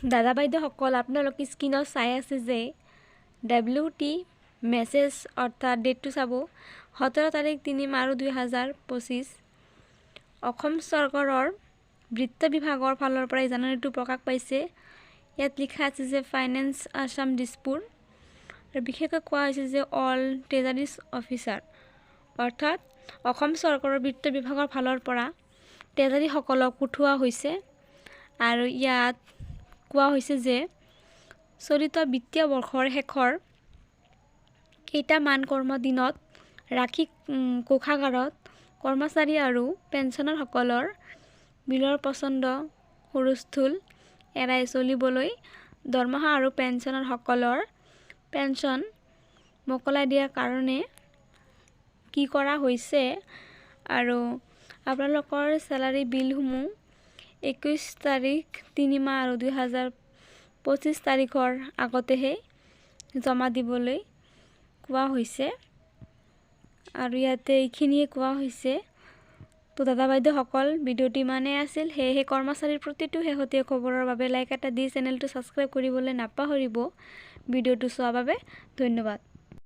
দাদা বাইদেউসকল আপোনালোকে স্ক্ৰীনত চাই আছে যে WT মেছেজ অৰ্থাৎ ডেটটো চাব 17 তাৰিখ 3/2/2025 অসম চৰকাৰৰ বিত্ত বিভাগৰ ফালৰ পৰা এই জাননীটো প্ৰকাশ পাইছে। ইয়াত লিখা আছে যে ফাইনেন্স আসাম দিছপুৰ আৰু বিশেষকৈ কোৱা হৈছে যে অল ট্ৰেজাৰিজ অফিচাৰ অৰ্থাৎ অসম চৰকাৰৰ বিত্ত বিভাগৰ ফালৰ পৰা ট্ৰেজাৰীসকলক পঠোৱা হৈছে আৰু ইয়াত কোৱা হৈছে যে চলিত বিত্তীয় বৰ্ষৰ শেষৰ কেইটামান কৰ্মদিনত ৰাখি কোষাগাৰত কৰ্মচাৰী আৰু পেঞ্চনাৰসকলৰ বিলৰ পচন্দ হুলস্থুল এৰাই চলিবলৈ দৰমহা আৰু পেঞ্চনাৰসকলৰ পেঞ্চন মোকলাই দিয়াৰ কাৰণে কি কৰা হৈছে আৰু আপোনালোকৰ চেলাৰী বিলসমূহ 21 তাৰিখ 3/2/2025 তাৰিখৰ আগতেহে জমা দিবলৈ কোৱা হৈছে আৰু ইয়াতে এইখিনিয়ে কোৱা হৈছে। তো দাদা বাইদেউসকল ভিডিঅ'টো ইমানেই আছিল। সেয়েহে কৰ্মচাৰীৰ প্ৰতিটো শেহতীয়া খবৰৰ বাবে লাইক এটা দি চেনেলটো ছাবস্ক্ৰাইব কৰিবলৈ নাপাহৰিব। ভিডিঅ'টো চোৱাৰ বাবে ধন্যবাদ।